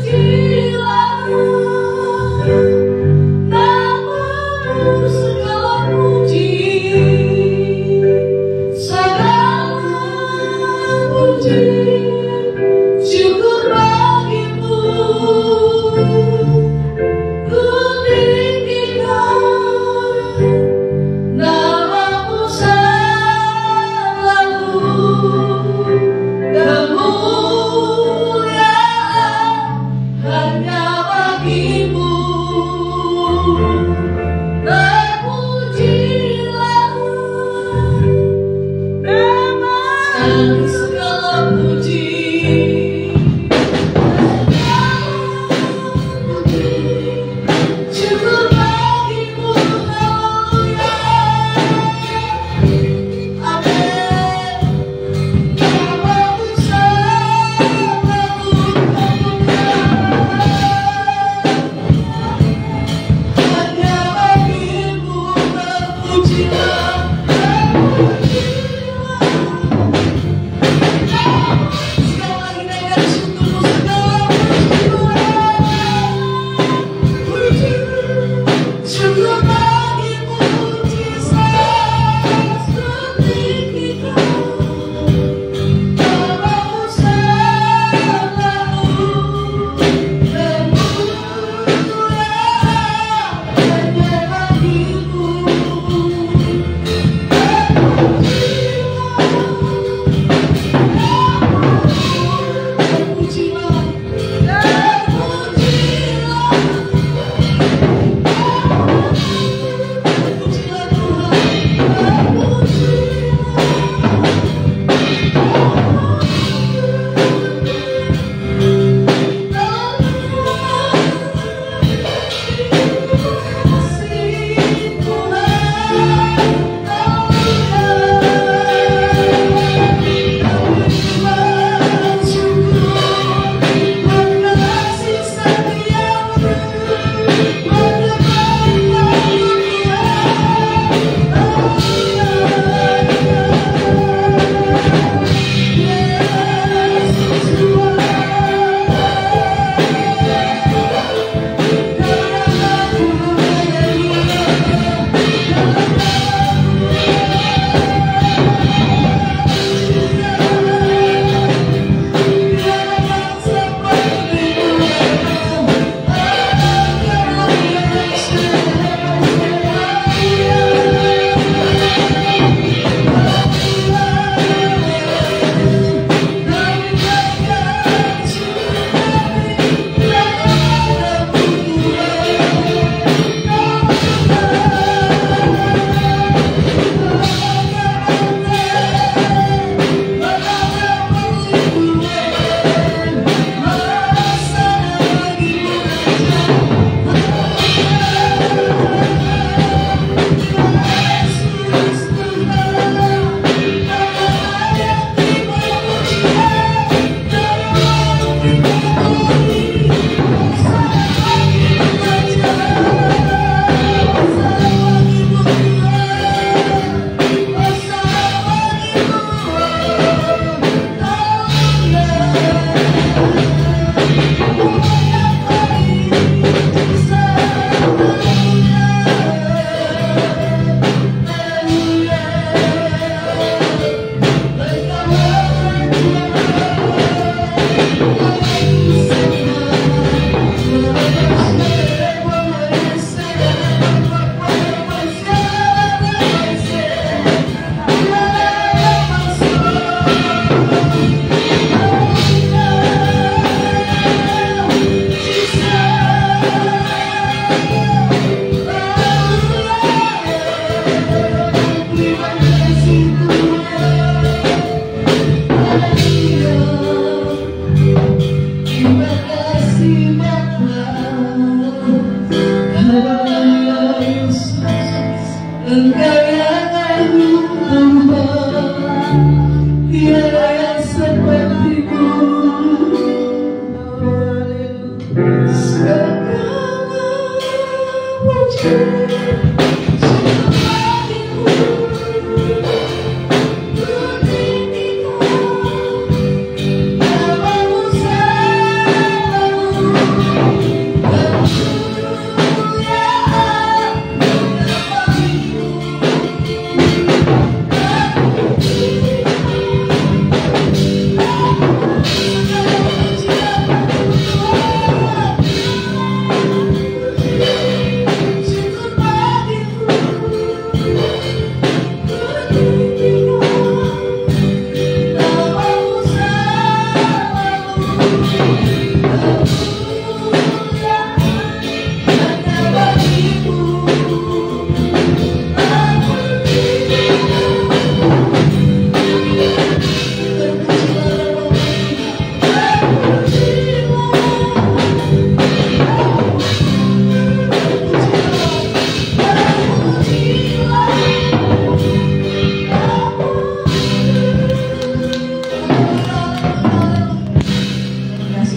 Terpujilah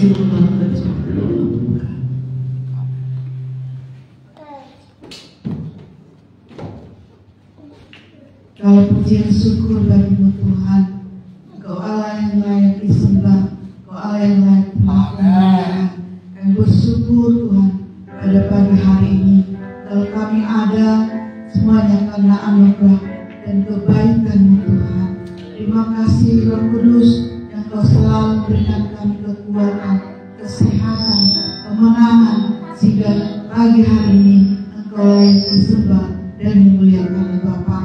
kasih Tuhan dari semua. Kalau pujian syukur bagimu Tuhan, Engkau Allah yang layak disembah, Engkau Allah yang layak kemuliaan. Kami bersyukur Tuhan pada pagi hari ini. Kalau kami ada semuanya karena anugerah dan kebaikan-Mu Tuhan. Terima kasih Roh Kudus yang Kau selalu memberikan kami kekuatan, kesehatan, kemenangan, sehingga pagi hari ini Engkau layak disembah dan dimuliakan ya Bapa.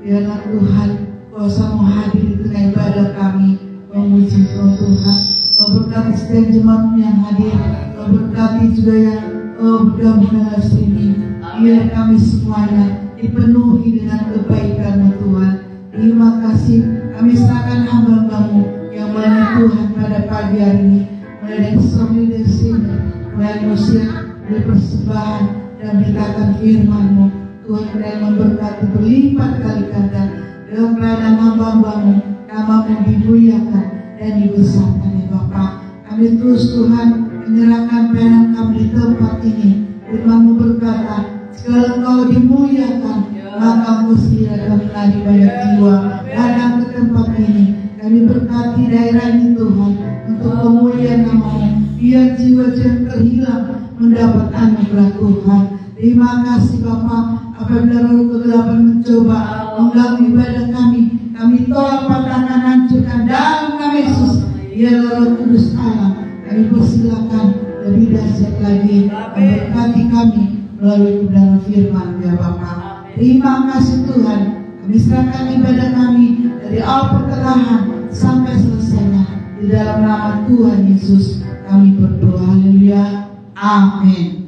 Biarlah Tuhan kuasa hadir di tengah ibadah kami, memuji Tuhan. Kau berkati setiap jemaat yang hadir, Kau berkati juga yang bergabung dalam sini. Biar kami semuanya dipenuhi dengan kebaikan-Mu Tuhan. Terima kasih, kami serahkan hamba-Mu yang melayani Tuhan pada pagi hari ini, mulai dari suami dari sini, mulai musik, dari persembahan dan beritakan firman-Mu. Tuhan yang memberkati berlipat kali ganda dalam pelayanan hamba-Mu, nama-Mu dimuliakan dan dibesarkan ya Bapa. Kami terus Tuhan menyerahkan pelayanan kami di tempat ini. Firman-Mu berkata, segala Engkau dimuliakan, maka Engkau sediakan menarik banyak jiwa datang ke tempat ini. Kami berkati daerah ini Tuhan untuk pemulihan nama-Mu, biar jiwa-jiwa terhilang mendapat anugerah Tuhan. Terima kasih Bapa. Apabila roh kegelapan mencoba mengganggu ibadah kami tolak, patahkan, hancurkan dalam nama Yesus. Biarlah Roh Kudus Allah, kami persilakan lebih dahsyat lagi memberkati kami melalui kebenaran firman ya Bapa. Terima kasih Tuhan. Kami serahkan ibadah kami dari awal pertengahan sampai selesainya. Di dalam nama Tuhan Yesus kami berdoa. Haleluya. Amin.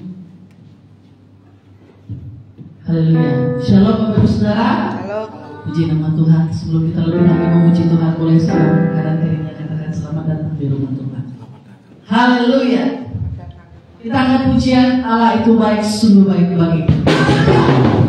Haleluya. Shalom Bapak Ibu Saudara. Halo. Puji nama Tuhan. Sebelum kita lebih lagi memuji Tuhan, boleh saya kanan kirinya katakan selamat datang di rumah Tuhan. Haleluya. Kita akan pujian Allah itu baik, sungguh baik bagi kita. Oh,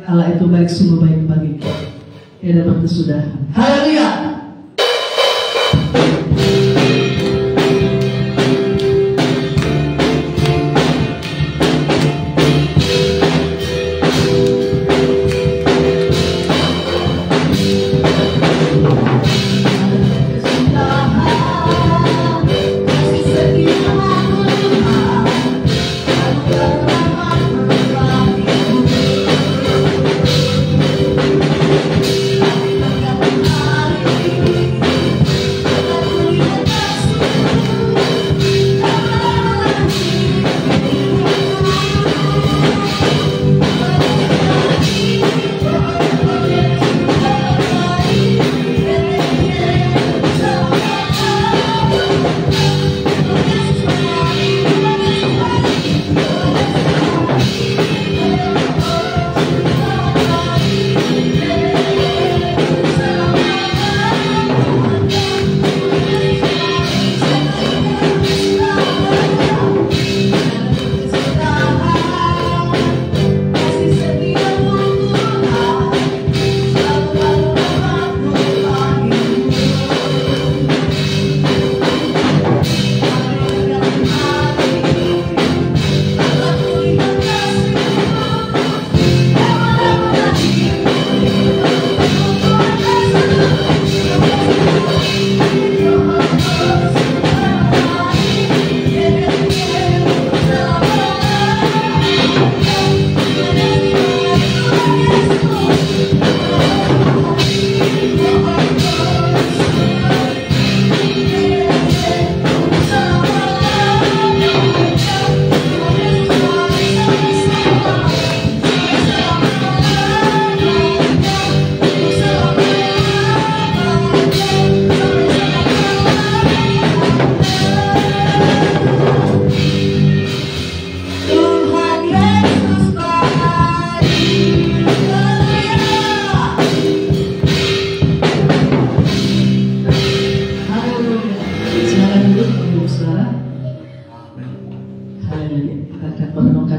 Allah itu baik, sungguh baik bagiku. Ia dapat kesudahan. Haleluya.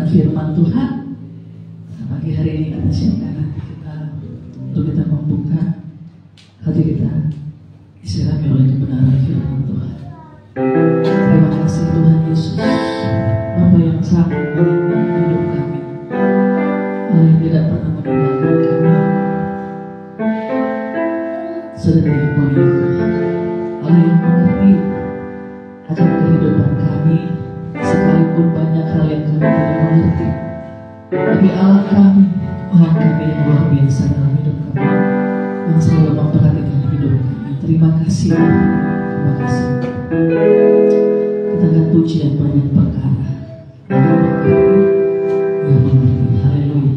Firman Tuhan pagi hari ini kita siapkan hati kita untuk kita membuka hati kita disirami oleh kebenaran firman Tuhan. Terima kasih Tuhan Yesus, Bapa yang sangat menikmati hidup kami, Allah yang tidak pernah meninggalkan kami, sedang dimuliakan, Allah yang mengerti akan kehidupan kami. Sekalipun banyak hal yang kami tidak mengerti, tapi Allah kami, Tuhan kami yang luar biasa dalam hidup kami, yang selalu memperhatikan hidup kami. Terima kasih, terima kasih. Kita akan pujian banyak perkara yang mengerti. Haleluya.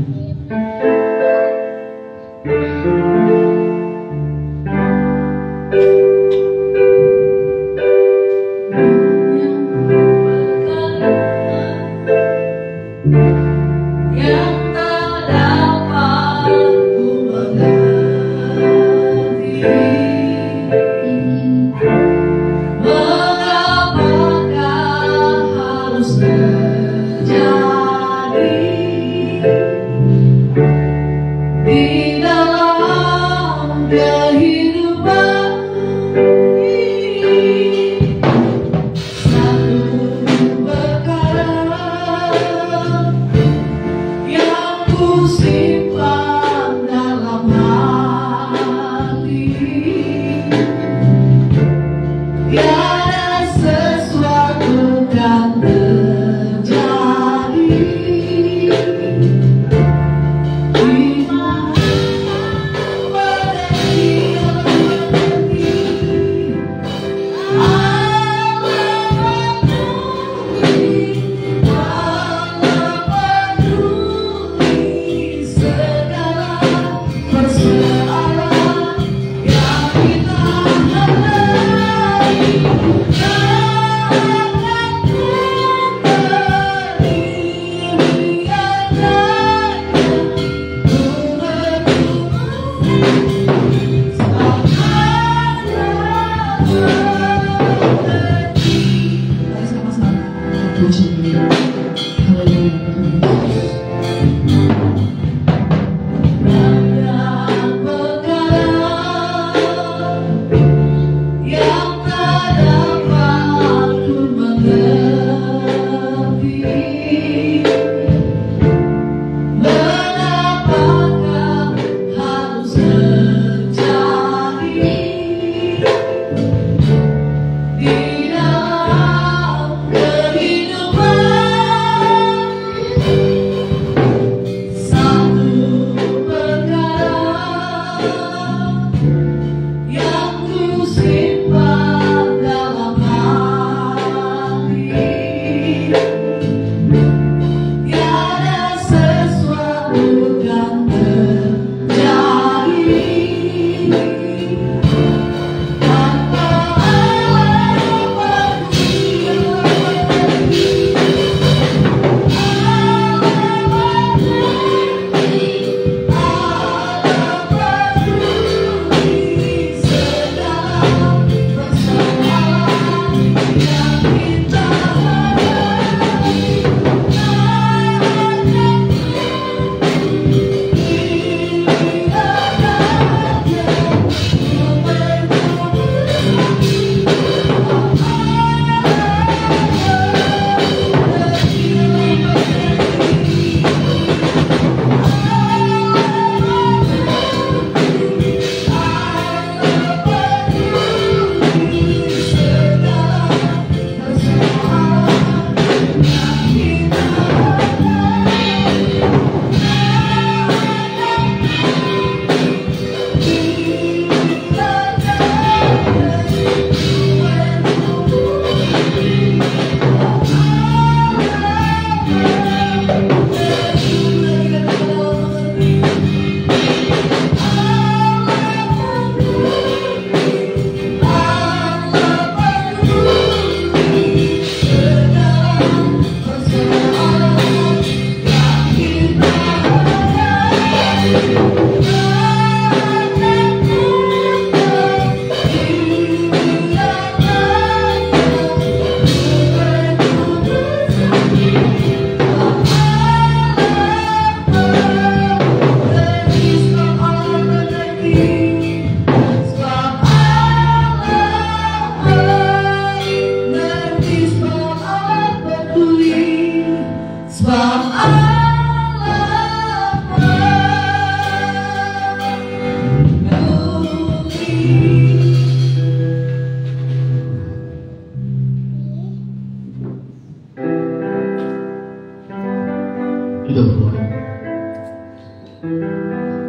Kita berdoa.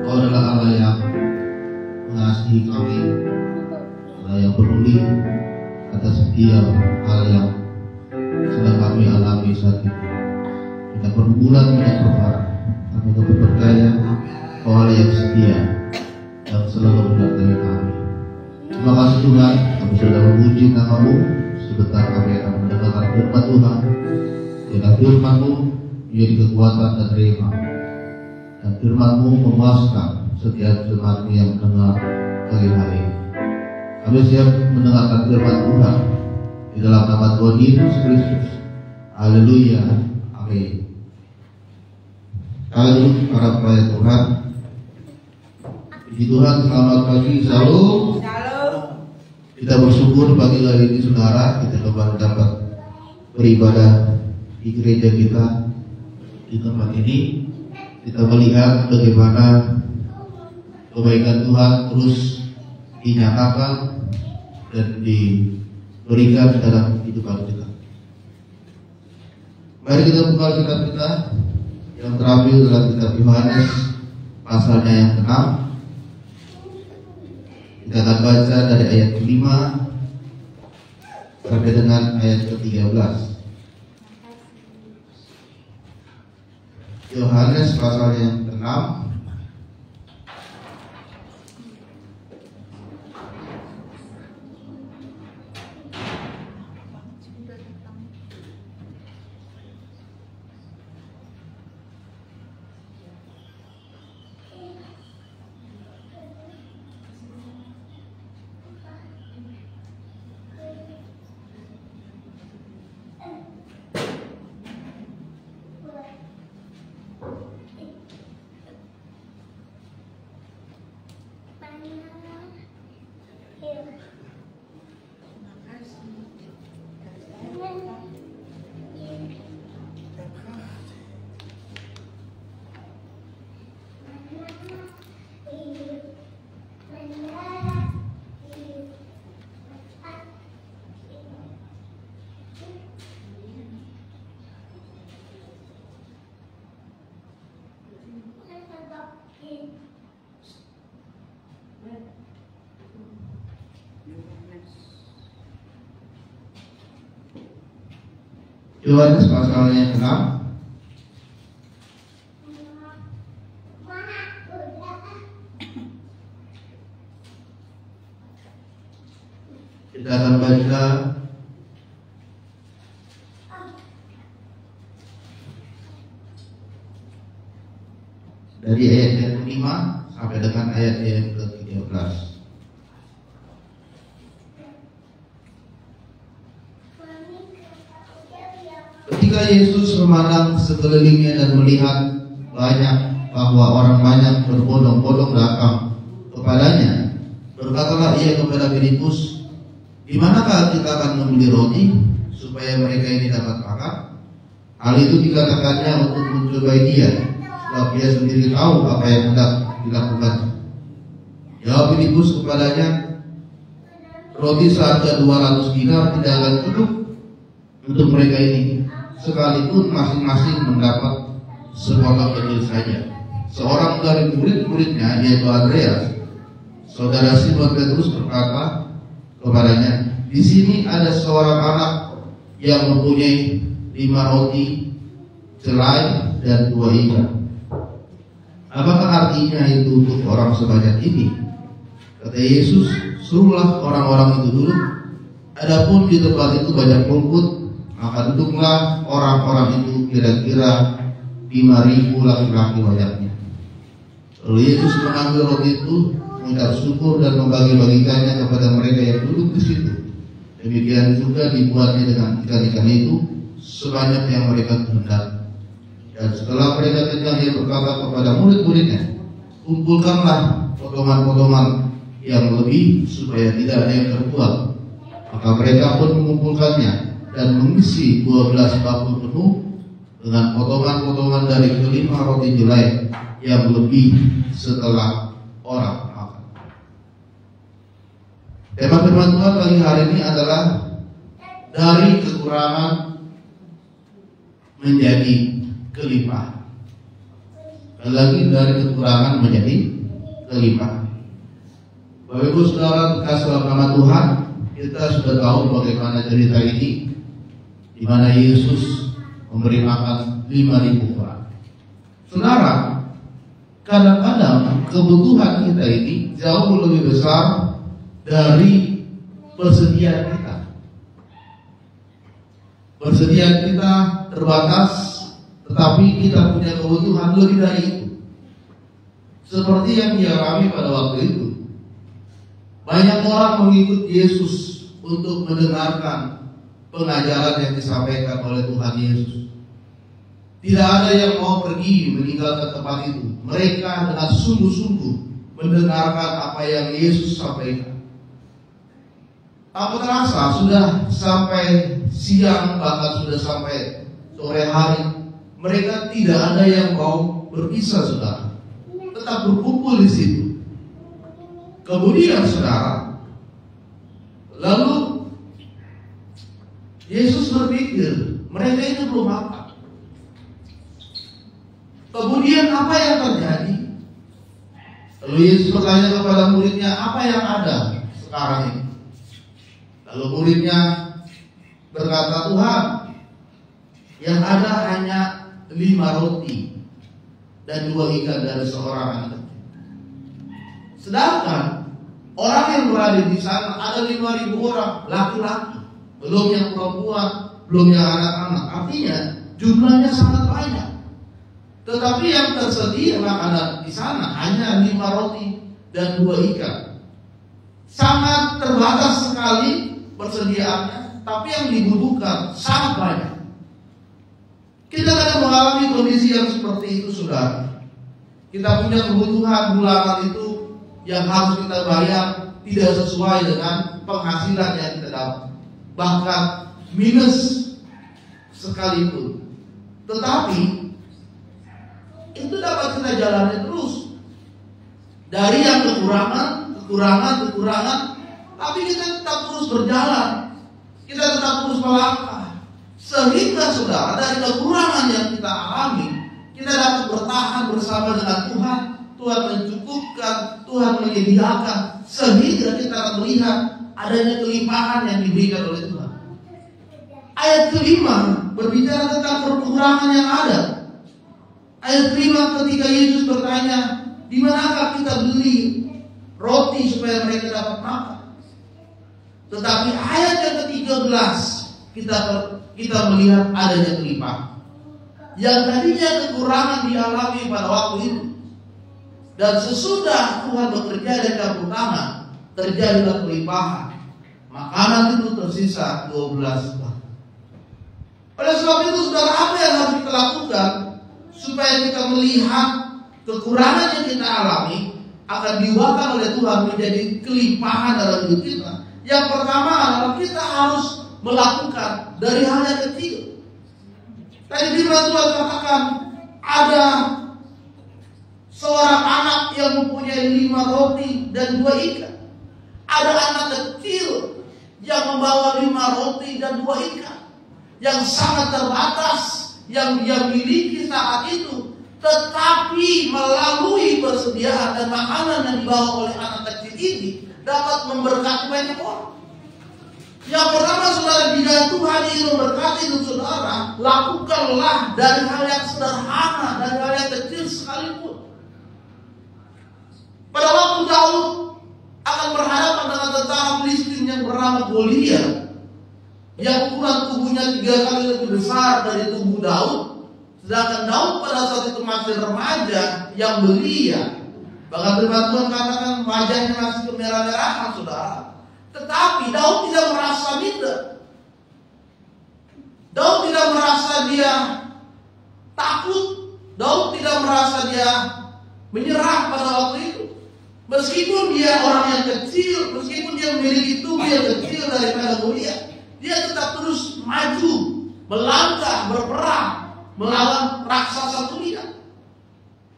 Kau adalah Allah yang mengasihi kami, Allah yang peduli atas setiap hal yang sedang kami alami saat ini. Tidak berbulan, tidak berharap, kami dapat percaya Kau Allah yang setia yang selalu menyertai kami. Terima kasih Tuhan, kami sudah memuji nama-Mu. Sebentar kami akan mendengarkan firman Tuhan. Dengan firman-Mu menjadi kekuatan dan rema, dan firman-Mu memuaskan setiap jemaat yang mendengar kali hari ini. Kami siap mendengarkan firman Tuhan di dalam nama Tuhan Yesus Kristus. Haleluya, amin. Halo para pelayan Tuhan. Puji Tuhan, selamat pagi, shalom. Kita bersyukur pagi hari ini saudara, kita kembali dapat beribadah di gereja kita di tempat ini. Kita melihat bagaimana kebaikan Tuhan terus dinyatakan dan diberikan dalam kehidupan kita. Mari kita buka kitab kita yang terambil dalam kitab Yohanes pasalnya yang ke-6. Kita akan baca dari ayat ke-5 sampai dengan ayat ke-13. Yohanes pasal yang ke-6 Yohanes pasal yang ke-6 kita akan baca dari ayat yang ke-5 sampai dengan ayat yang ke-13. Ketika Yesus memandang sekelilingnya dan melihat bahwa orang banyak berbondong-bondong datang kepadanya, berkatalah ia kepada Filipus, "Di manakah kita akan membeli roti supaya mereka ini dapat makan?" Hal itu dikatakannya untuk mencobai dia, sebab dia sendiri tahu apa yang hendak dilakukan. Jawab Filipus kepadanya, "Roti seharga 200 dinar tidak akan cukup untuk mereka ini, sekalipun masing-masing mendapat sepotong kecil saja." Seorang dari murid-muridnya, yaitu Andreas, saudara Simon Petrus, berkata kepadanya, "Di sini ada seorang anak yang mempunyai 5 roti, selai, dan 2 ikan. Apakah artinya itu untuk orang sebanyak ini?" Kata Yesus, "Suruhlah orang-orang itu dulu. Adapun di tempat itu banyak rumput, maka duduklah orang-orang itu, kira-kira 5.000 laki-laki banyaknya." Lalu Yesus mengambil roti itu, mengucap syukur dan membagi-bagikannya kepada mereka yang duduk di situ. Demikian juga dibuatnya dengan ikan-ikan itu sebanyak yang mereka kehendaki. Dan setelah mereka kenyang, ia berkata kepada murid-muridnya, "Kumpulkanlah potongan-potongan yang lebih supaya tidak ada yang terbuang." Maka mereka pun mengumpulkannya dan mengisi 12 bakul penuh dengan potongan-potongan dari ke-5 roti jelai yang lebih setelah orang makan. Tema firman Tuhan pagi hari ini adalah dari kekurangan menjadi kelimpahan. lagi dari kekurangan menjadi kelimpahan. Bapak Ibu Saudara kasih dalam nama Tuhan, kita sudah tahu bagaimana cerita ini, di mana Yesus memberi makan 5.000 orang. Saudara, kadang-kadang kebutuhan kita ini jauh lebih besar dari persediaan kita. Persediaan kita terbatas, tetapi kita punya kebutuhan lebih dari itu. Seperti yang dialami pada waktu itu, banyak orang mengikut Yesus untuk mendengarkan pengajaran yang disampaikan oleh Tuhan Yesus. Tidak ada yang mau pergi meninggalkan tempat itu. Mereka dengan sungguh-sungguh mendengarkan apa yang Yesus sampaikan. Tanpa terasa sudah sampai siang, bahkan sudah sampai sore hari, mereka tidak ada yang mau berpisah, saudara. Tetap berkumpul di situ. Kemudian, saudara, lalu Yesus berpikir mereka itu belum makan. Kemudian apa yang terjadi? Lalu Yesus bertanya kepada muridnya, apa yang ada sekarang ini? Lalu muridnya berkata, Tuhan, yang ada hanya 5 roti dan 2 ikan dari seorang anak. Sedangkan orang yang berada di sana ada 5.000 orang laki-laki, belum yang perempuan, belum yang anak-anak. Artinya jumlahnya sangat banyak. Tetapi yang tersedia makanan di sana hanya 5 roti dan 2 ikan. Sangat terbatas sekali persediaannya, tapi yang dibutuhkan sangat banyak. Kita kadang mengalami kondisi yang seperti itu, saudara. Kita punya kebutuhan bulanan itu yang harus kita bayar tidak sesuai dengan penghasilan yang kita dapat, bahkan minus sekalipun. Tetapi itu dapat kita jalani terus. Dari yang kekurangan, tapi kita tetap terus berjalan. Kita tetap terus melangkah. Sehingga saudara, dari kekurangan yang kita alami, kita dapat bertahan bersama dengan Tuhan. Tuhan mencukupkan, Tuhan menyediakan, sehingga kita melihat adanya kelimpahan yang diberikan oleh Tuhan. Ayat kelima berbicara tentang kekurangan yang ada. Ayat 5 ketika Yesus bertanya, di manakah kita beli roti supaya mereka dapat makan? Tetapi ayat yang ke-13 kita melihat adanya kelimpahan. Yang tadinya kekurangan dialami pada waktu itu, dan sesudah Tuhan bekerja dan campur tangan, terjadilah kelimpahan. Makanan itu tersisa 12 buah. Oleh sebab itu, saudara, apa yang harus kita lakukan supaya kita melihat kekurangan yang kita alami akan diwakilkan oleh Tuhan menjadi kelimpahan dalam hidup kita? Yang pertama adalah kita harus melakukan dari hal yang kecil. Tadi firman Tuhan katakan ada seorang anak yang mempunyai 5 roti dan 2 ikan. Ada anak kecil yang membawa 5 roti dan 2 ikan yang sangat terbatas yang dia miliki saat itu, tetapi melalui persediaan dan makanan yang dibawa oleh anak kecil ini dapat memberkati banyak orang. Yang pertama, saudara, jika Tuhan ingin memberkati hidup saudara, lakukanlah dari hal yang sederhana, dari hal yang kecil sekalipun. Pada waktu Daud akan berhadapan dengan tentara Filistin yang bernama Goliat, yang ukuran tubuhnya 3 kali lebih besar dari tubuh Daud, sedangkan Daud pada saat itu masih remaja yang belia. Bahkan firman Tuhan katakan wajahnya masih kemerah-merahan, saudara. Tetapi Daud tidak merasa minder. Daud tidak merasa dia takut. Daud tidak merasa dia menyerah pada waktu itu. Meskipun dia orang yang kecil, meskipun dia memiliki tubuh yang kecil daripada Goliat, dia tetap terus maju, melangkah, berperang melawan raksasa Goliat.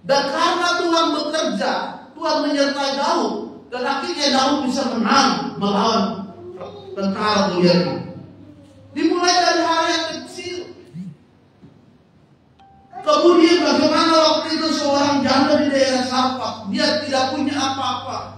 Dan karena Tuhan bekerja, Tuhan menyertai Daud, dan akhirnya Daud bisa menang melawan tentara Goliat ini. Dimulai dari hal yang kecil. Kemudian Kemudian bagaimana waktu itu seorang janda di daerah Sarfat, dia tidak punya apa-apa.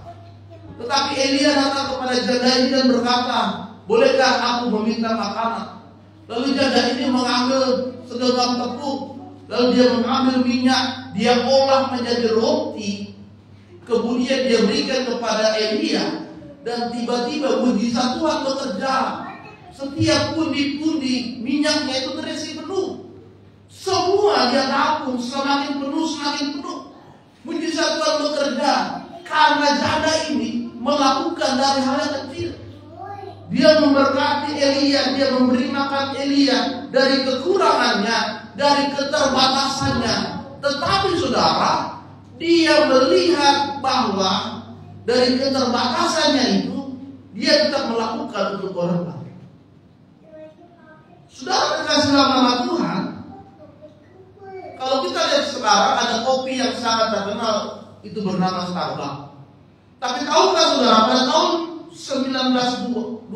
Tetapi Elia datang kepada janda ini dan berkata, bolehkah aku meminta makanan? Lalu janda ini mengambil segenggam tepung, lalu dia mengambil minyak, dia olah menjadi roti, kemudian dia berikan kepada Elia, dan tiba-tiba mujizat Tuhan bekerja. Setiap pundi-pundi minyaknya itu terisi penuh. Semua dia tabung, semakin penuh. Mujizat Tuhan bekerja karena janda ini melakukan dari hal yang kecil. Dia memberkati Elia, dia memberi makan Elia dari kekurangannya, dari keterbatasannya. Tetapi saudara, dia melihat bahwa dari keterbatasannya itu, dia tetap melakukan untuk orang lain. Saudara dikasih nama Tuhan, kalau kita lihat sekarang ada kopi yang sangat terkenal, itu bernama Starbucks. Tapi tahukah saudara, pada tahun 1912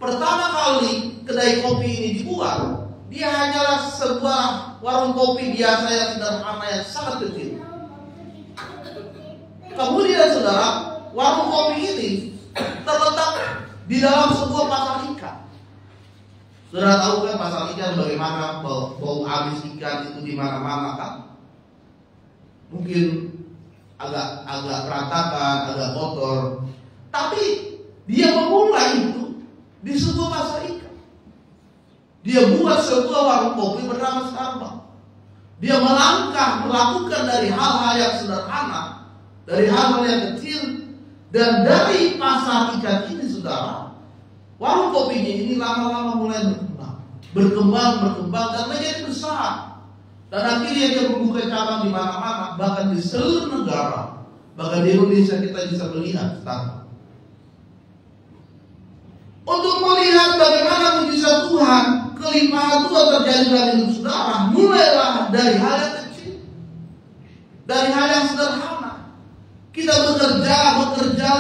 pertama kali kedai kopi ini dibuat, dia hanyalah sebuah warung kopi biasa yang sederhana yang sangat kecil. Kemudian saudara, warung kopi ini terletak di dalam sebuah pasar ikan. Saudara tahu kan pasar ikan bagaimana bau amis ikan itu di mana-mana kan? Mungkin agak berantakan, agak kotor. Tapi dia memulai itu di sebuah pasar ikan. Dia buat sebuah warung kopi bernama Starbucks. Dia melakukan dari hal-hal yang sederhana, dari hal-hal yang kecil, dan dari pasar ikan ini, saudara, warung kopinya ini lama-lama mulai berkembang dan menjadi besar. Dan akhirnya dia membuka cabang di mana-mana, bahkan di seluruh negara, bahkan di Indonesia kita bisa melihat Starbucks. Untuk melihat bagaimana mujizat Tuhan, kelimpahan Tuhan terjadi dalam hidup saudara, mulailah dari hal yang kecil, dari hal yang sederhana. Kita bekerja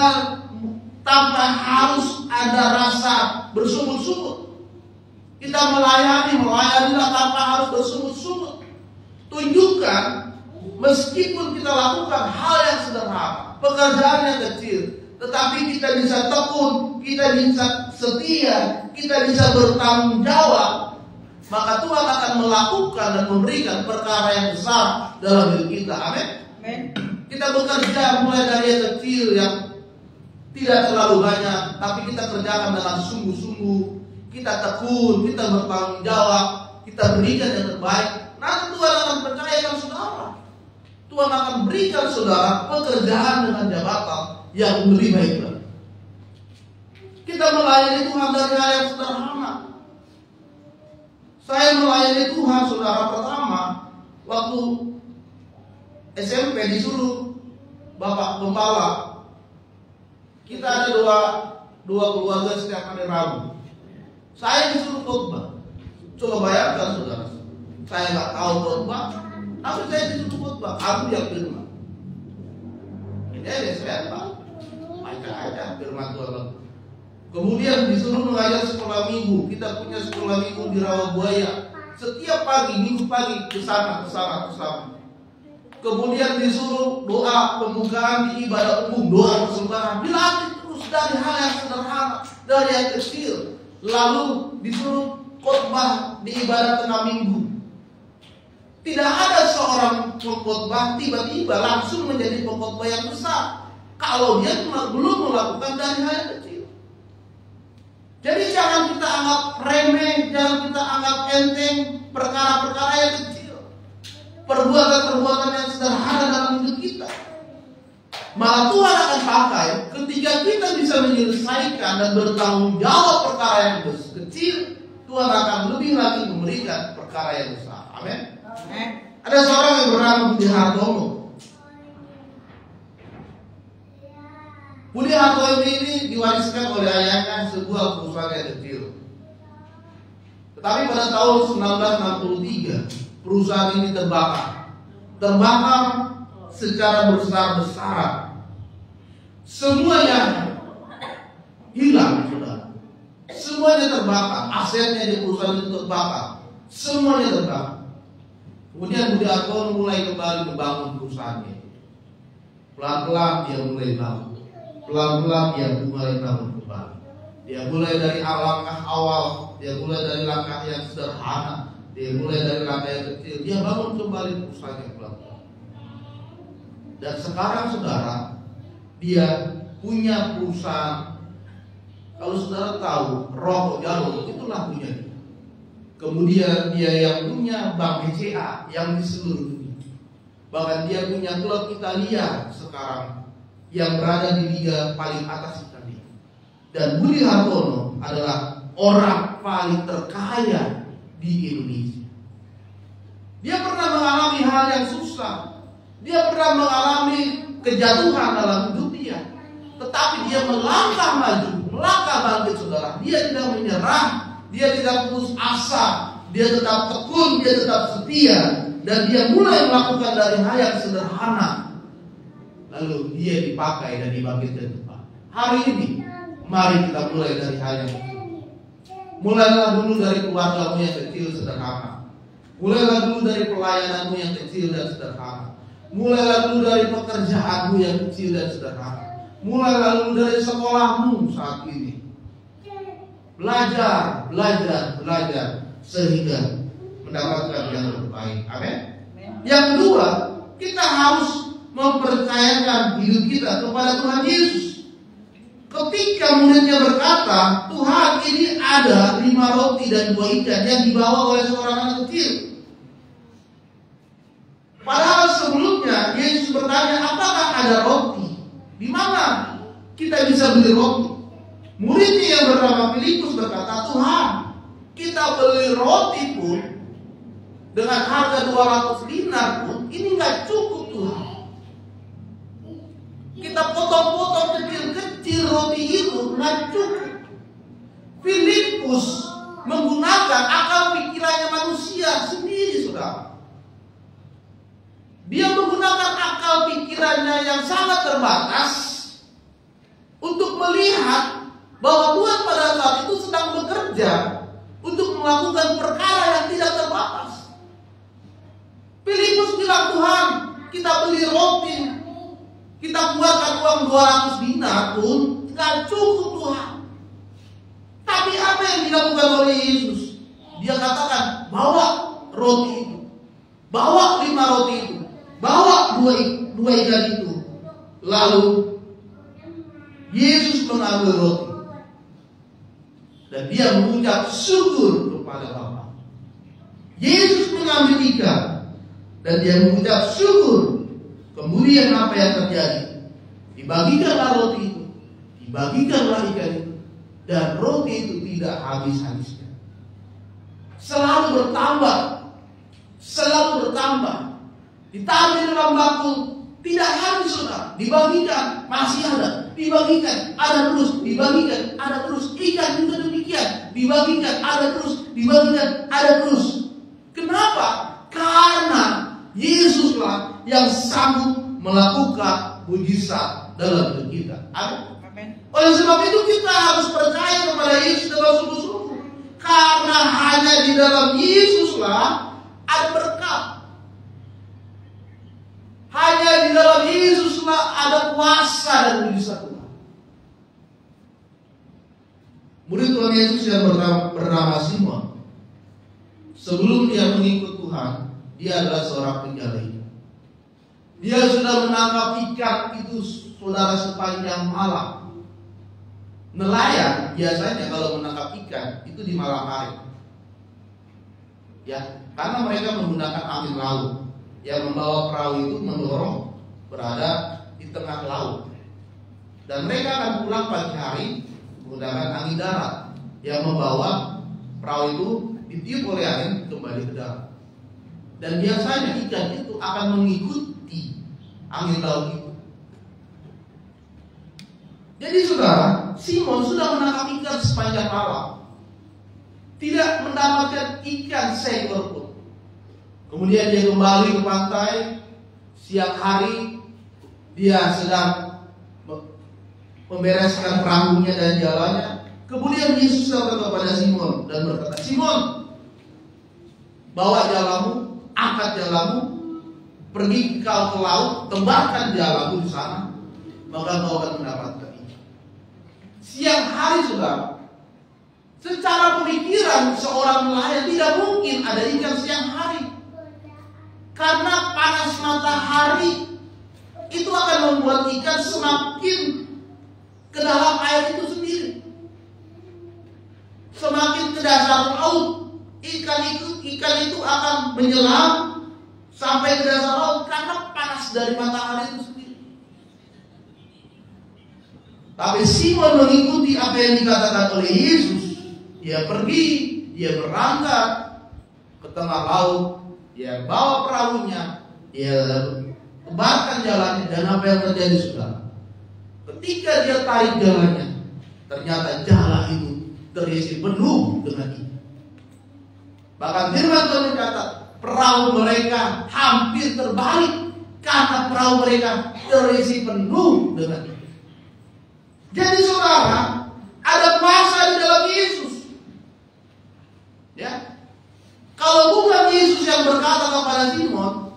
tanpa harus ada rasa bersungut-sungut. Kita melayanilah tanpa harus bersungut-sungut. Tunjukkan, meskipun kita lakukan hal yang sederhana, pekerjaan yang kecil, tetapi kita bisa tekun, kita bisa setia, kita bisa bertanggung jawab, maka Tuhan akan melakukan dan memberikan perkara yang besar dalam hidup kita. Amin. Kita bekerja mulai dari yang kecil yang tidak terlalu banyak, tapi kita kerjakan dengan sungguh-sungguh. Kita tekun, kita bertanggung jawab, kita berikan yang terbaik. Nanti Tuhan akan percayakan saudara. Tuhan akan berikan saudara pekerjaan dengan jabatan yang lebih baik lagi. Kita melayani Tuhan dari hal yang sederhana. Saya melayani Tuhan, saudara, pertama waktu SMP disuruh Bapak Gembala. Kita ada dua keluarga setiap hari Rabu. Saya disuruh khotbah. Coba bayangkan saudara, saya nggak tahu khotbah, tapi saya disuruh khotbah. Aku yang firman. Ini saya tahu. Baca aja firman Tuhan. Kemudian disuruh mengajar sekolah minggu. Kita punya sekolah minggu di Rawabuaya. Setiap pagi, minggu pagi ke sana. Kemudian disuruh doa pembukaan di ibadah umum, doa persembahan. Dilatih terus dari hal yang sederhana, dari yang kecil. Lalu disuruh khotbah di ibadah tengah minggu. Tidak ada seorang pengkhotbah tiba-tiba langsung menjadi pengkhotbah yang besar kalau dia belum melakukan dari hal yang kecil. Jadi jangan kita anggap remeh, jangan kita anggap enteng perkara-perkara yang kecil, perbuatan-perbuatan yang sederhana dalam hidup kita. Malah Tuhan akan pakai ketika kita bisa menyelesaikan dan bertanggung jawab perkara yang kecil, Tuhan akan lebih lagi memberikan perkara yang besar. Amin. Ada seorang yang bernama Budi Hartono. Budi Hartono ini diwariskan oleh ayahnya sebuah perusahaan yang kecil. Tetapi pada tahun 1963 perusahaan ini terbakar secara besar-besaran. Semuanya hilang, saudara. Semuanya terbakar. Asetnya di perusahaan itu terbakar. Semuanya terbakar. Kemudian Budi Hartono mulai kembali membangun perusahaannya. Pelan-pelan dia mulai bangun. Pelan-pelan dia mulai bangun kembali. Dia mulai dari langkah awal. Dia mulai dari langkah yang sederhana. Dia mulai dari langkah yang kecil. Dia bangun kembali perusahaannya pelan-pelan. Dan sekarang saudara, dia punya perusahaan. Kalau saudara tahu, Rokok Jalur itulah punya dia. Kemudian dia yang punya Bank BCA yang di seluruh dunia. Bahkan dia punya klub Italia sekarang yang berada di liga paling atas Italia. Dan Budi Hartono adalah orang paling terkaya di Indonesia. Dia pernah mengalami hal yang susah. Dia pernah mengalami kejatuhan dalam hidup dia. Tetapi dia melangkah maju, melangkah bangkit saudara. Dia tidak menyerah. Dia tidak putus asa, dia tetap tekun, dia tetap setia, dan dia mulai melakukan dari hal yang sederhana. Lalu dia dipakai dan dibangkitkan Tuhan. Hari ini, mari kita mulai dari hal yang kecil. Mulailah dulu dari keluargamu yang kecil sederhana. Mulailah dulu dari pelayananmu yang kecil dan sederhana. Mulailah dulu dari pekerjaanmu yang kecil dan sederhana. Mulailah dulu dari sekolahmu saat ini. Belajar sehingga mendapatkan yang terbaik. Amin. Yang kedua, kita harus mempercayakan hidup kita kepada Tuhan Yesus. Ketika muridnya berkata, Tuhan, ini ada 5 roti dan 2 ikan yang dibawa oleh seorang anak kecil. Padahal sebelumnya Yesus bertanya, apakah ada roti? Di mana kita bisa beli roti? Muridnya yang bernama Filipus berkata, Tuhan, kita beli roti pun dengan harga 200 dinar pun ini nggak cukup Tuhan. Kita potong-potong kecil-kecil roti itu nggak cukup. Filipus menggunakan akal pikirannya manusia sendiri, saudara. Dia menggunakan akal pikirannya yang sangat terbatas untuk melihat bahwa Tuhan pada saat itu sedang bekerja untuk melakukan perkara yang tidak terbatas. Filipus bilang, Tuhan, kita beli roti, kita keluarkan uang 200 dinar pun nggak cukup Tuhan. Tapi apa yang dilakukan oleh Yesus? Dia katakan, bawa roti itu, bawa 5 roti itu, bawa 2 ikan itu. Lalu Yesus mengambil roti. Dan dia mengucap syukur kepada Bapa. Yesus mengambil ikan dan dia mengucap syukur. Kemudian apa yang terjadi? Dibagikanlah roti itu, dibagikanlah ikan itu, dan roti itu tidak habis-habisnya. Selalu bertambah, selalu bertambah. Ditaruh di dalam bakul, tidak habis saudara. Dibagikan, masih ada. Dibagikan, ada terus. Dibagikan, ada terus. Ikan juga demikian. Dibagikan, ada terus. Dibagikan, ada terus. Kenapa? Karena Yesuslah yang sanggup melakukan mujizat dalam hidup kita. Amin. Oleh sebab itu kita harus percaya kepada Yesus dengan sungguh-sungguh. Karena hanya di dalam Yesuslah ada berkat. Hanya di dalam Yesuslah ada kuasa dan mujizat Tuhan. Murid Tuhan Yesus yang bernama Simon, sebelum dia mengikut Tuhan, dia adalah seorang penjala ikan. Dia sudah menangkap ikan itu saudara sepanjang malam. Nelayan biasanya kalau menangkap ikan itu di malam hari. Ya, karena mereka menggunakan angin laut yang membawa perahu itu mendorong berada di tengah laut. Dan mereka akan pulang pagi hari menggunakan angin darat yang membawa perahu itu ditiup oleh angin kembali ke darat. Dan biasanya ikan itu akan mengikuti angin laut itu. Jadi saudara, Simon sudah menangkap ikan sepanjang malam, tidak mendapatkan ikan seekor pun. Kemudian dia kembali ke pantai. Siang hari dia sedang membereskan perahunya dan jalannya. Kemudian Yesus datang kepada Simon dan berkata, Simon, bawa jalamu, aku angkat jalamu, pergi kau ke laut, tebarkan jalamu di sana, maka kau akan mendapatkan ikan. Siang hari saudara, secara pemikiran seorang nelayan tidak mungkin ada ikan siang hari, karena panas matahari itu akan membuat ikan semakin ke dalam air itu sendiri. Semakin ke dasar laut, ikan itu akan menyelam sampai ke dasar laut karena panas dari matahari itu sendiri. Tapi Simon mengikuti apa yang dikatakan oleh Yesus. Dia pergi, dia berangkat ke tengah laut, dia bawa perahunya, dia tebarkan jalannya, dan apa yang terjadi saudara? Ketika dia tarik jalannya, ternyata jalan itu terisi penuh dengan ikan. Bahkan firman Tuhan berkata, perahu mereka hampir terbalik karena perahu mereka terisi penuh dengan ikan. Jadi saudara, ada kuasa di dalam Yesus. Ya, kalau bukan Yesus yang berkata kepada Simon,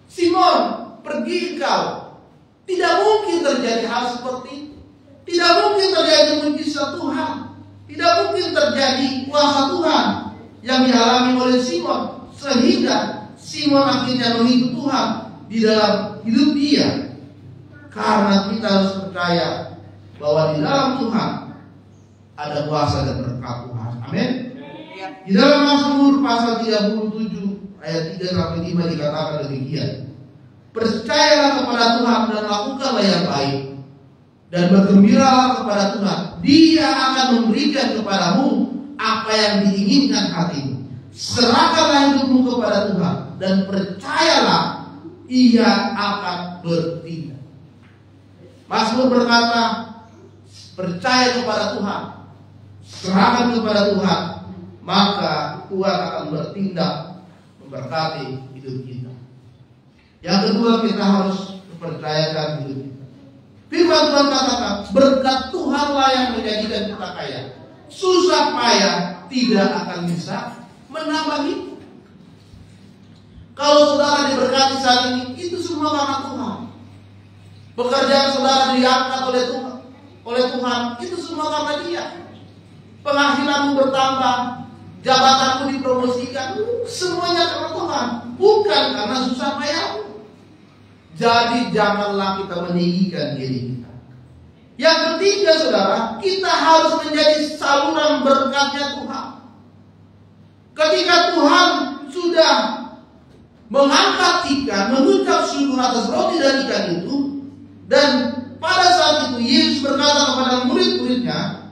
Simon, pergi engkau, tidak mungkin terjadi hal seperti itu. Tidak mungkin terjadi mujizat Tuhan. Tidak mungkin terjadi kuasa Tuhan yang dialami oleh Simon, sehingga Simon akhirnya mengikut Tuhan di dalam hidup dia. Karena kita harus percaya bahwa di dalam Tuhan ada kuasa dan berkat Tuhan. Amin. Di dalam Mazmur pasal 37 ayat 3-5 dikatakan demikian. Percayalah kepada Tuhan dan lakukanlah yang baik, dan bergembiralah kepada Tuhan. Dia akan memberikan kepadamu apa yang diinginkan hatimu. Serahkanlah hidupmu kepada Tuhan dan percayalah Ia akan bertindak. Mazmur berkata, percaya kepada Tuhan, serahkan kepada Tuhan, maka Tuhan akan bertindak memberkati hidup kita. Yang kedua, kita harus mempercayakan hidup kita. Firman Tuhan katakan, berkat Tuhanlah yang menjadikan kita kaya. Susah payah tidak akan bisa menambah hidup. Kalau saudara diberkati saat ini, itu semua karena Tuhan. Pekerjaan saudara diangkat oleh Tuhan, itu semua karena Dia. Penghasilanmu bertambah, jabatanmu dipromosikan, semuanya karena Tuhan, bukan karena susah payahmu. Jadi janganlah kita meninggikan diri kita. Yang ketiga saudara, kita harus menjadi saluran berkatnya Tuhan. Ketika Tuhan sudah mengangkat ikan, mengucap syukur atas roti dan ikan itu, dan pada saat itu Yesus berkata kepada murid-muridnya,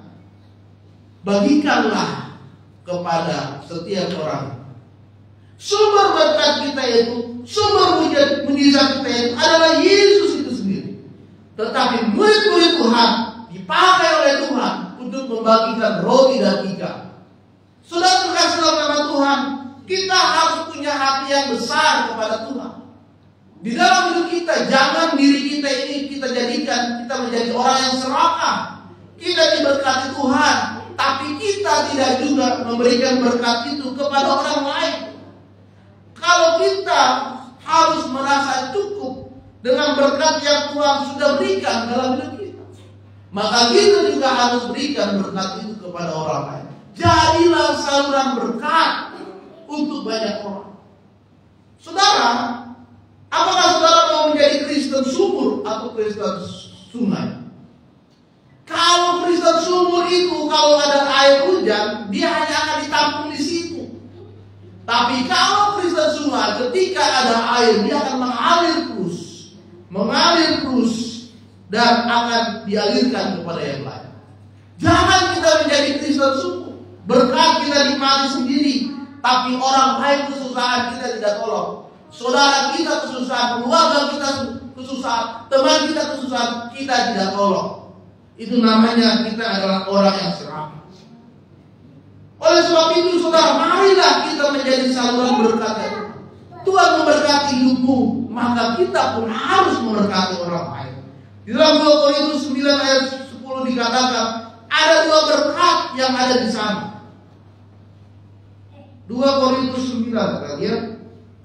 bagikanlah kepada setiap orang. Sumber berkat kita itu, sumber mujizat kita itu adalah Yesus itu sendiri. Tetapi murid-murid Tuhan dipakai oleh Tuhan untuk membagikan roti dan ikan. Saudara terkasih dalam nama Tuhan, kita harus punya hati yang besar kepada Tuhan. Di dalam hidup kita, jangan diri kita ini kita jadikan kita menjadi orang yang serakah. Kita diberkati Tuhan, tapi kita tidak juga memberikan berkat itu kepada orang lain. Kalau kita harus merasa cukup dengan berkat yang Tuhan sudah berikan dalam hidup kita, maka kita juga harus berikan berkat itu kepada orang lain. Jadilah saluran berkat untuk banyak orang. Saudara, apakah saudara mau menjadi Kristen sumur atau Kristen sungai? Kalau Kristen sumur itu, kalau ada air hujan, dia hanya akan ditampung di situ. Tapi kalau Kristen sungai, ketika ada air, dia akan mengalir terus, dan akan dialirkan kepada yang lain. Jangan kita menjadi Kristen sumur, berkat kita nikmati sendiri, tapi orang lain kesusahan kita tidak tolong. Saudara kita kesusahan, keluarga kita kesusahan, teman kita kesusahan, kita tidak tolong. Itu namanya kita adalah orang yang serakah. Oleh sebab itu saudara, marilah kita menjadi saluran berkat Tuhan. Tuhan memberkati hidupmu, maka kita pun harus memberkati orang lain. Di dalam 2 Korintus 9 ayat 10 dikatakan, ada 2 berkat yang ada di sana. 2 Korintus 9 ayat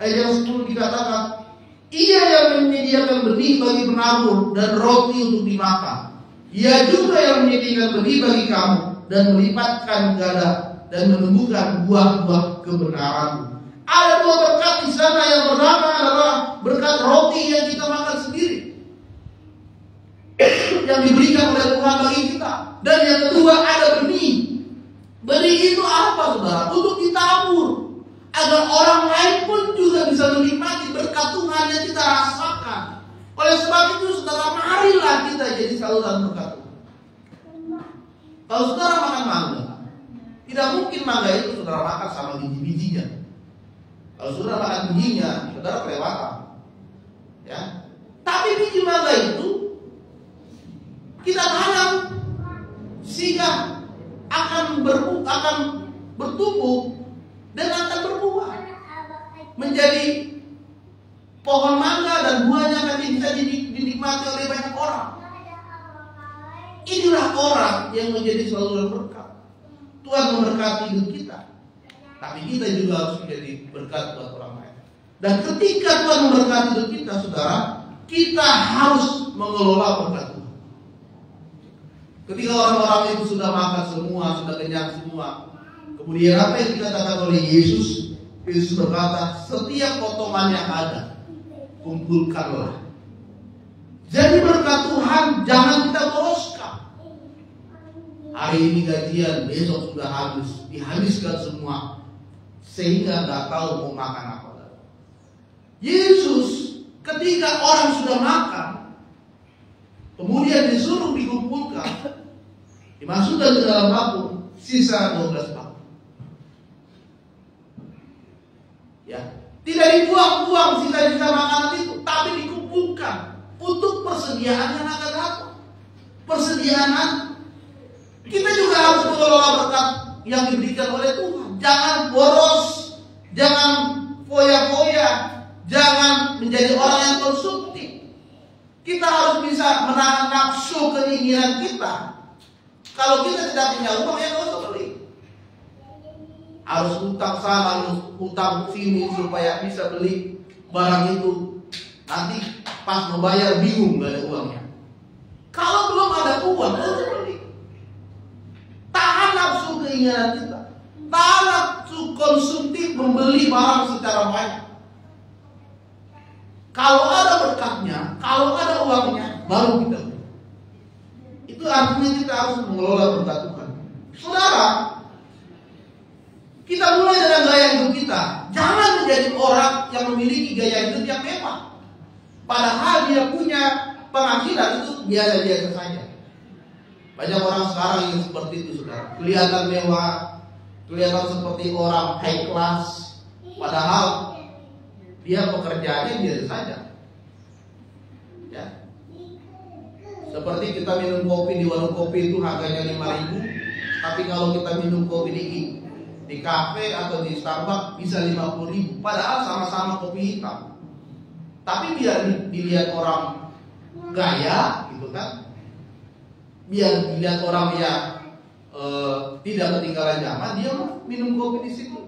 ayat yang 10 dikatakan, Ia yang menyediakan benih bagi penabur dan roti untuk dimakan. Ia juga yang menyediakan benih bagi kamu dan melipatkan gada dan menumbuhkan buah-buah kebenaran. Ada dua berkat di sana. Yang pertama adalah berkat roti yang kita makan sendiri, yang diberikan oleh Tuhan bagi kita. Dan yang kedua ada benih. Benih itu apa, saudara? Untuk ditabur, agar orang lain pun juga bisa menikmati berkat Tuhan yang kita rasakan. Oleh sebab itu, saudara, marilah kita jadi saluran berkat Tuhan. Kalau saudara makan mangga, tidak mungkin mangga itu saudara makan sama biji-bijinya. Kalau saudara makan bijinya, saudara kelewatan. Ya. Tapi biji mangga itu kita tanam sehingga akan bertumbuh dan akan berbuah menjadi pohon mangga, dan buahnya akan bisa dinikmati oleh banyak orang. Inilah orang yang menjadi saluran berkat. Tuhan memberkati hidup kita, tapi kita juga harus menjadi berkat buat orang lain. Dan ketika Tuhan memberkati hidup kita, saudara, kita harus mengelola berkat Tuhan. Ketika orang-orang itu sudah makan semua, sudah kenyang semua, kemudian apa yang dikatakan oleh Yesus? Yesus berkata, setiap potongan yang ada, kumpulkanlah. Jadi berkat Tuhan jangan kita boroskan. Hari ini gajian, besok sudah habis, dihabiskan semua, sehingga nggak tahu mau makan apa. Yesus ketika orang sudah makan, kemudian disuruh dikumpulkan, dimasukkan ke dalam bakul, sisa 12 bakul. Ya, tidak dibuang-buang sisa-sisa makanan itu, tapi dikumpulkan untuk persediaan yang akan datang. Persediaan. Kita juga harus mengelola berkat yang diberikan oleh Tuhan. Jangan boros, jangan foya-foya, jangan menjadi orang yang konsumtif. Kita harus bisa menahan nafsu keinginan kita. Kalau kita tidak punya uang, ya nggak usah beli. Harus utang sana, harus utang sini supaya bisa beli barang itu. Nanti pas membayar bingung nggak ada uangnya. Kalau belum ada uang, nggak usah beli. Tahan nafsu keinginan kita. Tahan nafsu konsumtif membeli barang secara banyak. Kalau ada berkatnya, kalau ada uangnya, baru kita beli. Itu artinya kita harus mengelola berkat Tuhan. Saudara, kita mulai dengan gaya hidup kita. Jangan menjadi orang yang memiliki gaya hidup yang mewah, padahal dia punya penghasilan itu biasa-biasa saja. Banyak orang sekarang yang seperti itu, saudara. Kelihatan mewah, kelihatan seperti orang high class, padahal dia pekerjaannya biasa saja. Ya. Seperti kita minum kopi di warung kopi itu harganya 5.000, tapi kalau kita minum kopi di kafe atau di Starbucks bisa 50.000, padahal sama-sama kopi hitam. Tapi biar dilihat orang gaya, gitu kan? Biar dilihat orang yang tidak ketinggalan zaman, dia minum kopi di situ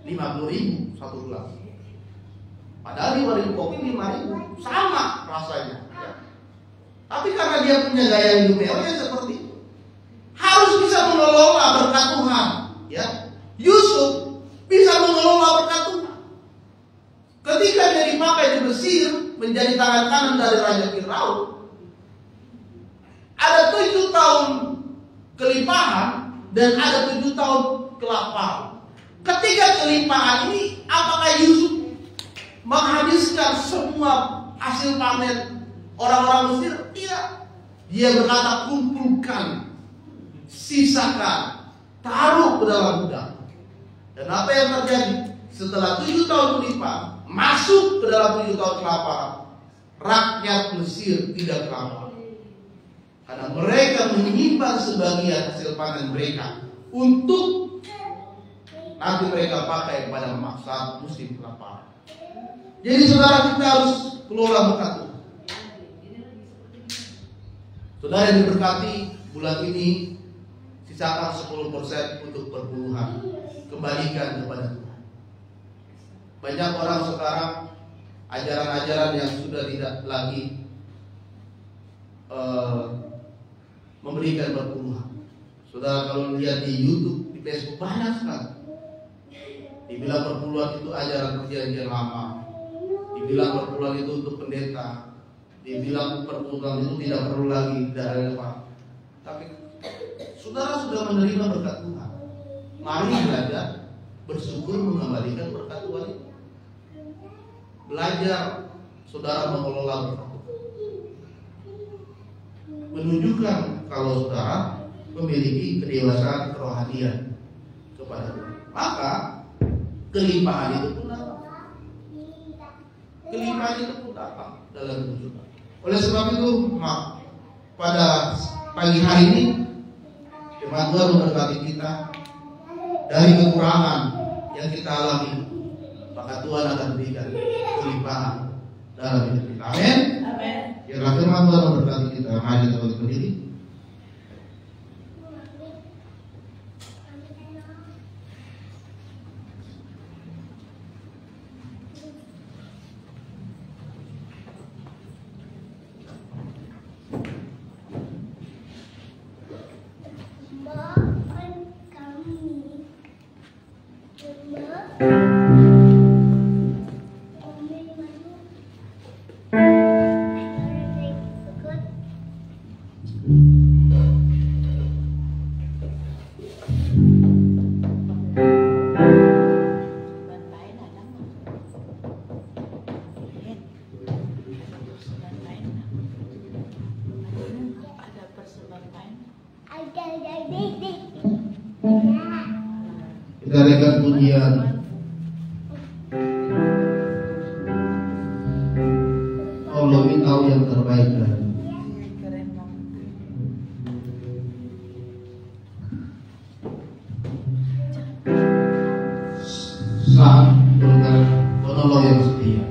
50.000 satu gelas. Padahal di warung kopi 5.000, sama rasanya. Ya. Tapi karena dia punya gaya hidup mewah seperti itu, harus bisa mengelola berkat Tuhan. Ya, Yusuf bisa mengelola berkat Tuhan. Ketika dia dipakai di Mesir menjadi tangan kanan dari Raja Firaun, ada 7 tahun kelimpahan dan ada 7 tahun kelaparan. Ketika kelimpahan ini, apakah Yusuf menghabiskan semua hasil panen orang-orang Mesir? Tidak. Dia berkata, kumpulkan, sisakan, taruh ke dalam gudang. Dan apa yang terjadi? Setelah 7 tahun kelimpahan, masuk ke dalam 7 tahun kelaparan, rakyat Mesir tidak kelaparan. Karena mereka menyimpan sebagian hasil panen mereka untuk nanti mereka pakai pada saat musim kelaparan. Jadi saudara, kita harus kelola berkat Tuhan. Saudara yang diberkati, bulan ini sisakan 10% untuk perpuluhan. Kembalikan kepada Tuhan. Banyak orang sekarang ajaran-ajaran yang sudah tidak lagi memberikan perpuluhan. Saudara kalau lihat di YouTube, di Facebook banyak sekali. Dibilang perpuluhan itu ajaran perjanjian lama. Dibilang perpuluhan itu untuk pendeta. Dibilang perpuluhan itu tidak perlu lagi, tidak relevan. Tapi saudara sudah menerima berkat Tuhan. Mari belajar bersyukur mengembalikan berkat Tuhan itu. Belajar saudara mengelola berkat Tuhan. Menunjukkan kalau saudara memiliki kedewasaan kerohanian kepada Tuhan. Maka kelimpahan itu pun datang. Kelimpahan itu pun datang dalam hidup saudara. Oleh sebab itu, pada pagi hari ini firman Tuhan memberkati kita dari kekurangan yang kita alami, maka Tuhan akan berikan kelimpahan dalam hidup kita. Amin. Amin. Biarlah firman Tuhan memberkati kita. Mari kita berdiri. Kita rekan pujian. Allah tahu yang terbaik dari saat dengan penolong yang setia.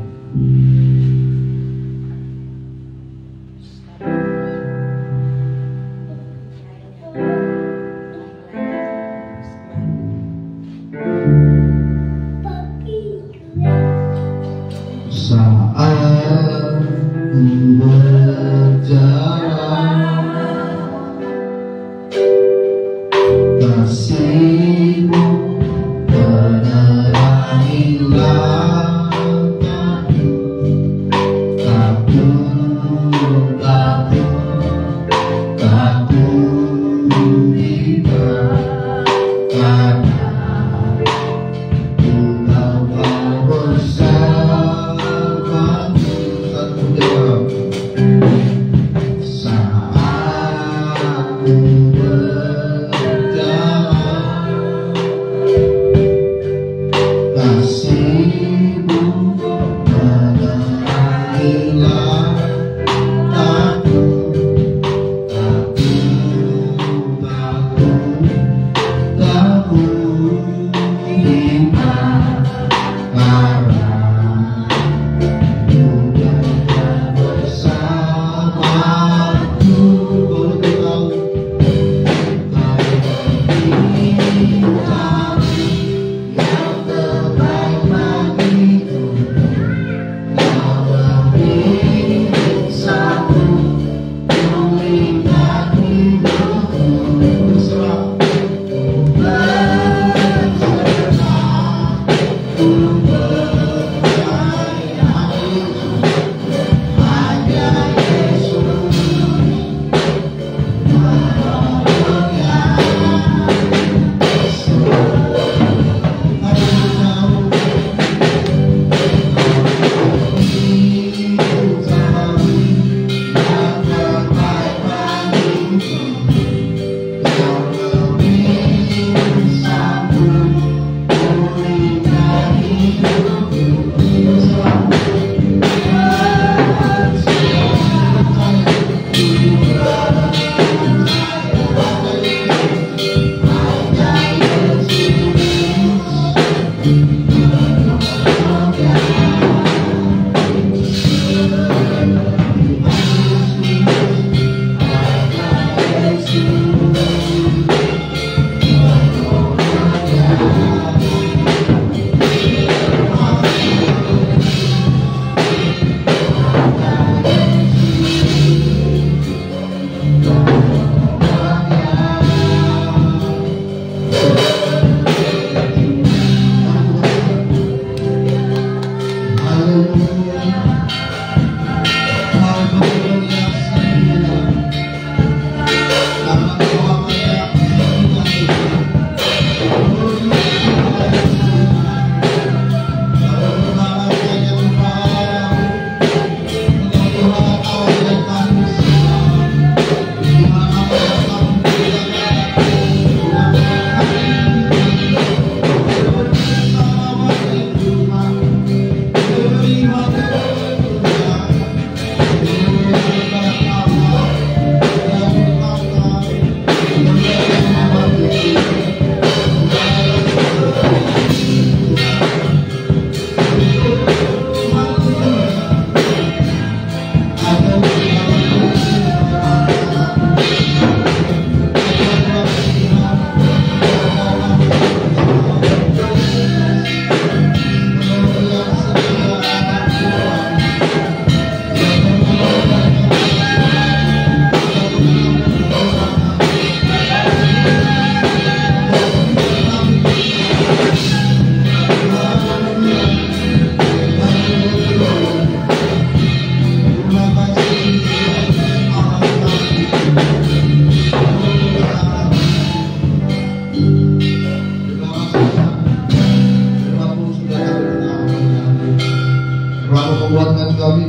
kuatkan kami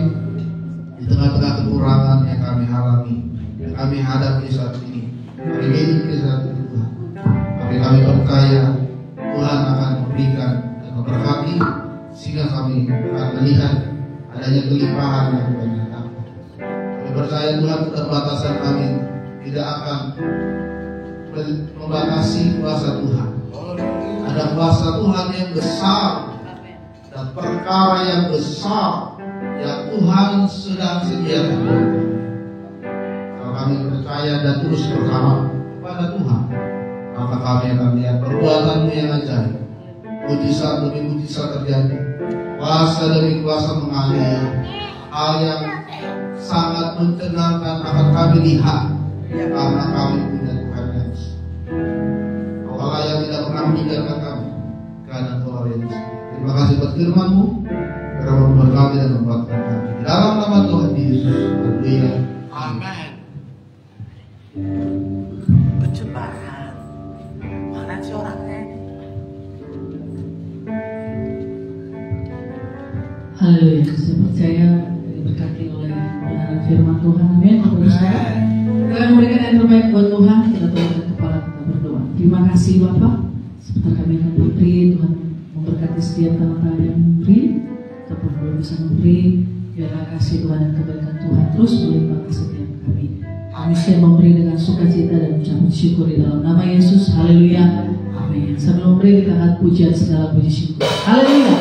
di tengah-tengah kekurangan yang kami alami, yang kami hadapi saat ini, kami miliki saat ini Tuhan. Tapi kami percaya Tuhan akan memberikan dan memberkati, sehingga kami akan melihat adanya kelimpahan yang Tuhan datang. Kami percaya Tuhan keterbatasan kami tidak akan membatasi kuasa Tuhan. Ada kuasa Tuhan yang besar dan perkara yang besar yang Tuhan sedang sediakan. Kalau kami percaya dan terus berharap kepada Tuhan, maka kami akan melihat perbuatan-Mu yang ajaib. Mujizat demi mujizat terjadi, kuasa demi kuasa mengalir. Hal yang sangat mencenangkan akan kami lihat, karena kami punya Tuhan yang besar. Allah yang tidak pernah meninggalkan kami, karena Tuhan yang besar. Terima kasih buat firman-Mu, karena membuat kami dan membuatkan kami. Di dalam nama Tuhan Yesus, haleluya. Amin. Pencemaran. Mana sih orangnya? Haleluya, saya percaya diberkati oleh kebenaran firman Tuhan. Amin. Kita akan memberikan yang terbaik buat Tuhan. Kita tundukkan kepala, kita berdoa. Terima kasih Bapak. Sebentar kami akan memberi, Tuhan memberkati setiap tangan yang memberi, ataupun belum bisa memberi. Biarlah kasih Tuhan dan kebaikan Tuhan terus melimpah ke setiap kami. Kami siap memberi dengan sukacita dan ucapan syukur di dalam nama Yesus. Haleluya. Amin. Sambil memberi, kita akan pujian segala puji syukur. Haleluya.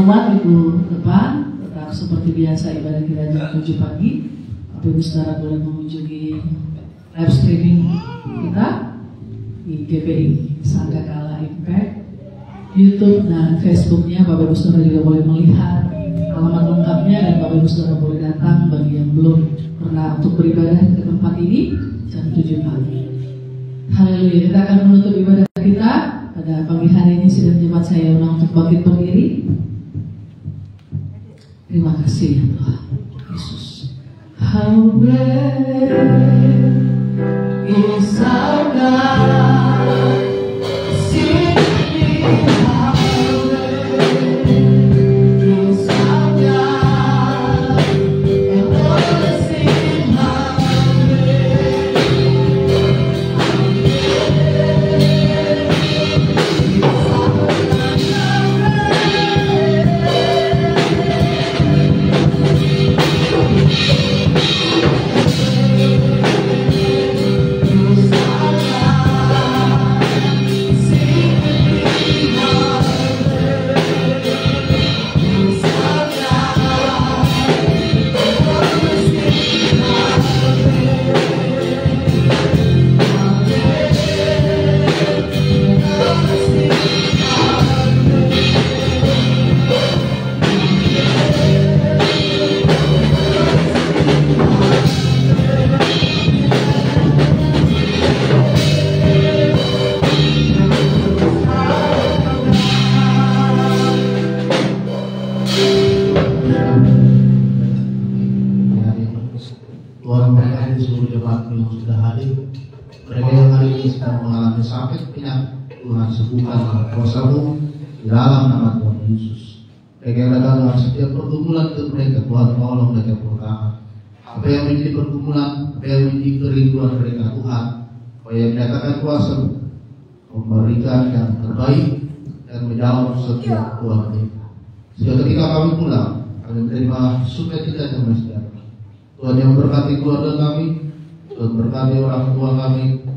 Umat Ibu depan tetap seperti biasa ibadah kita jam 7 pagi. Bapak Ibu saudara boleh mengunjungi live streaming kita di GPI Sangkakala Impact, YouTube dan Facebooknya. Bapak Ibu saudara juga boleh melihat alamat lengkapnya, dan Bapak Ibu saudara boleh datang bagi yang belum pernah untuk beribadah ke tempat ini jam 7 pagi. Haleluya. Kita akan menutup ibadah kita pada pagi hari ini. Sidang jemaat saya undang untuk bangkit berdiri. Terima kasih ya Tuhan Yesus. How great is our God. Sing it, how great is our God. And all sing how great, how great is our God. Sing Tuhan memberkati seluruh jemaat yang sudah hadir. Mereka yang hari ini sedang mengalami sakit penyakit, Tuhan sembuhkan kuasa-Mu di dalam nama Tuhan Yesus. Mereka yang datang dengan setiap pergumulan ke mereka, Tuhan tolong mereka bertahan. Apa yang menjadi pergumulan, apa yang menjadi kerinduan mereka, Tuhan, Kau yang menyatakan kuasa, memberikan yang terbaik dan menjawab setiap doa mereka. Sehingga ketika kami pulang, kami menerima sukacita dan sejahtera. Tuhan yang memberkati keluarga kami, Tuhan berkati orang tua kami,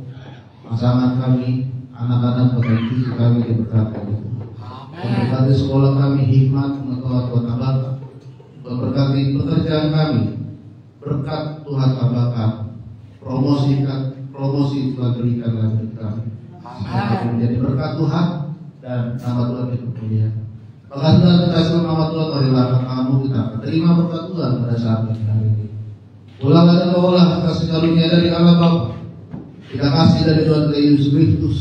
pasangan kami, anak-anak dan cucu kami diberkati. Tuhan berkati sekolah kami, hikmat, pengetahuan Tuhan tambahkan. Tuhan berkati pekerjaan kami, berkat Tuhan tambahkan. Promosi Tuhan berikan lagi kami. Kami menjadi berkat Tuhan dan nama Tuhan dipermuliakan. Maka Tuhan kita sebut nama Tuhan, marilah kamu kita terima berkat Tuhan pada saat ini. Ulang dan olah kasih karunia dari Allah Bapa, kita kasih dari Tuhan Yesus Kristus,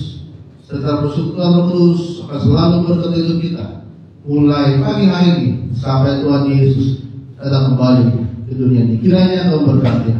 serta bersyukur Roh Kudus akan selalu berkati hidup kita, mulai pagi hari ini sampai Tuhan Yesus datang kembali ke dunia ini. Kiranya Kau berkati.